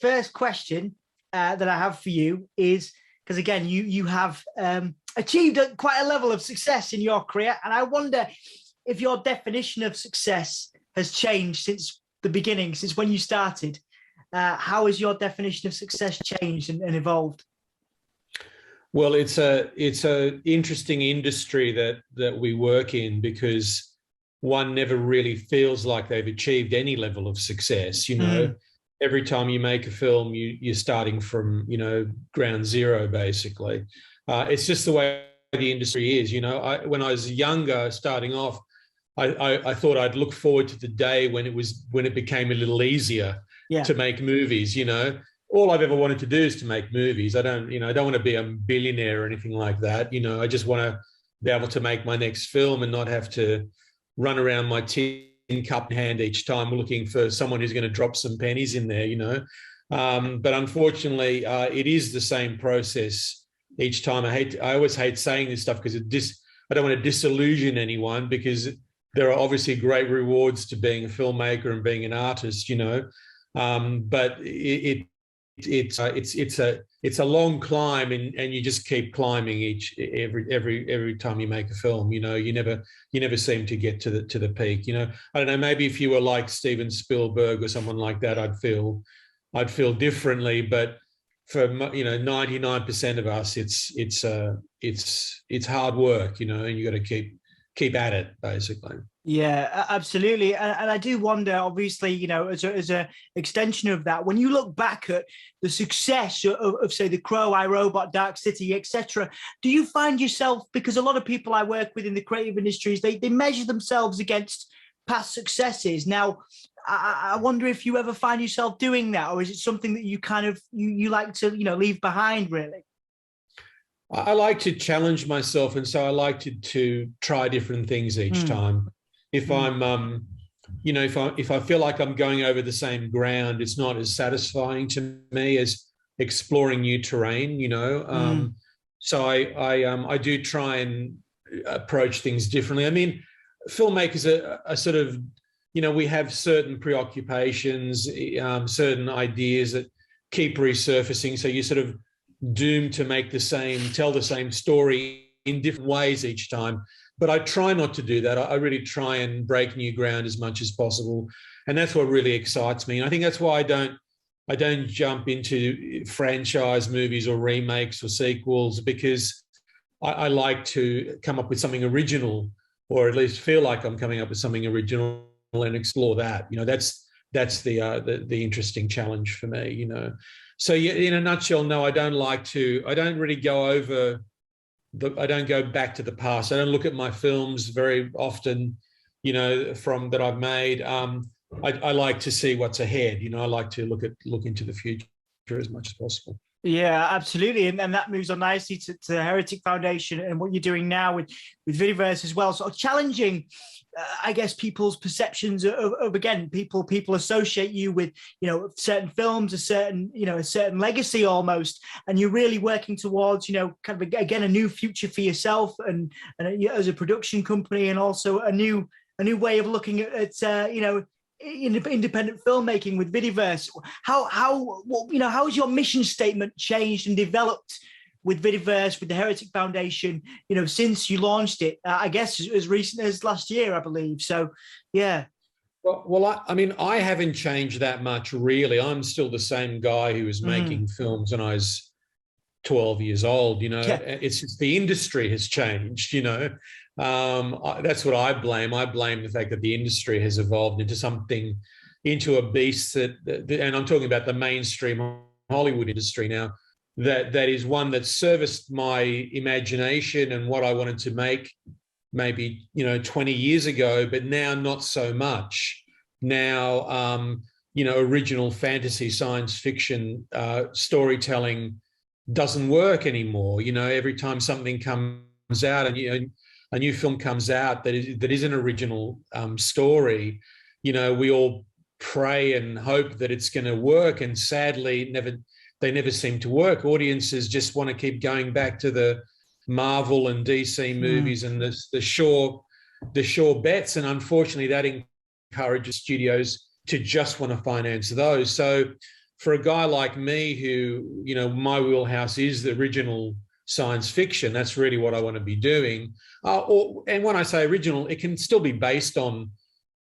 first question that I have for you is, because again, you have achieved quite a level of success in your career, and I wonder if your definition of success has changed since the beginning, since when you started. How has your definition of success changed and evolved? Well, it's a interesting industry that we work in, because one never really feels like they've achieved any level of success. Every time you make a film, you're starting from ground zero, basically. It's just the way the industry is. When I was younger, starting off, I thought I'd look forward to the day when it became a little easier to make movies. All I've ever wanted to do is to make movies. I don't want to be a billionaire or anything like that. I just want to be able to make my next film and not have to run around my tin cup in hand each time looking for someone who's going to drop some pennies in there, But unfortunately, it is the same process each time. I always hate saying this stuff because I don't want to disillusion anyone, because there are obviously great rewards to being a filmmaker and being an artist, but it's a long climb, and you just keep climbing every time you make a film. You never seem to get to the peak. I don't know, maybe if you were like Steven Spielberg or someone like that, I'd feel differently, but for 99% of us, it's hard work, and you got to keep at it, basically. Yeah, absolutely. And I do wonder, obviously, as a extension of that, when you look back at the success of say, The Crow, I, Robot, Dark City, etc., do you find yourself, because a lot of people I work with in the creative industries, they measure themselves against past successes. Now, I wonder if you ever find yourself doing that, or is it something that you kind of, you like to, leave behind, really? I like to challenge myself, and so I like to try different things each time. If I'm, if I feel like I'm going over the same ground, it's not as satisfying to me as exploring new terrain. So I do try and approach things differently. I mean, filmmakers are sort of, we have certain preoccupations, certain ideas that keep resurfacing. So you're sort of doomed to tell the same story in different ways each time. But I try not to do that. I really try and break new ground as much as possible, and that's what really excites me. And I think that's why I don't jump into franchise movies or remakes or sequels, because I like to come up with something original, or at least feel like I'm coming up with something original, and explore that. That's the interesting challenge for me. So in a nutshell, no, I don't really go over. I don't go back to the past. I don't look at my films very often, from that I've made. I like to see what's ahead. I like to look into the future as much as possible. Yeah, absolutely. And that moves on nicely to Heretic Foundation and what you're doing now with Vidiverse as well. So challenging, I guess, people's perceptions of again, people associate you with, certain films, a certain legacy almost, and you're really working towards, kind of, again, a new future for yourself and as a production company, and also a new way of looking at independent filmmaking with Vidiverse. How has your mission statement changed and developed with Vidiverse, with the Heretic Foundation, since you launched it? I guess as recent as last year, I believe. So, yeah. Well, I mean, I haven't changed that much, really. I'm still the same guy who was making films when I was 12 years old. It's just the industry has changed. That's what I blame. I blame the fact that the industry has evolved into a beast and I'm talking about the mainstream Hollywood industry now, that is one that serviced my imagination and what I wanted to make maybe 20 years ago, but now not so much. Now original fantasy, science fiction storytelling doesn't work anymore. Every time something comes out and a new film comes out that is an original story, we all pray and hope that it's going to work, and sadly they never seem to work. Audiences just want to keep going back to the Marvel and DC movies and the sure bets, and unfortunately that encourages studios to just want to finance those. So for a guy like me who, you know, my wheelhouse is the original science fiction, that's really what I want to be doing. And when I say original, it can still be based on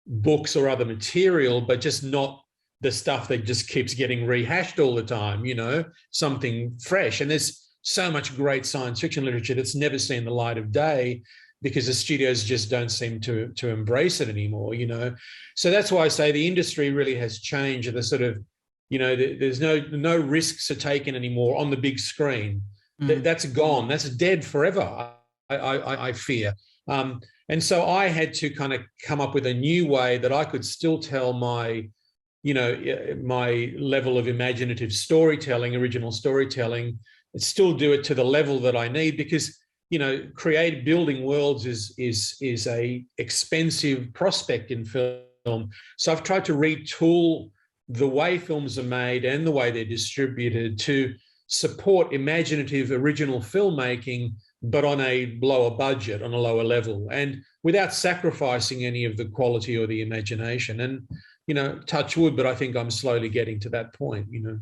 books or other material, but just not the stuff that just keeps getting rehashed all the time, you know, something fresh. And there's so much great science fiction literature that's never seen the light of day because the studios just don't seem to embrace it anymore, you know. So that's why I say the industry really has changed. The sort of, you know, there's no risks are taken anymore on the big screen. That's gone. That's dead forever, I fear. And so I had to kind of come up with a new way that I could still tell my, you know, my level of imaginative storytelling, original storytelling, and still do it to the level that I need, because, you know, building worlds is a expensive prospect in film. So I've tried to retool the way films are made and the way they're distributed to support imaginative original filmmaking, but on a lower budget, on a lower level, and without sacrificing any of the quality or the imagination. And, you know, touch wood, but I think I'm slowly getting to that point, you know.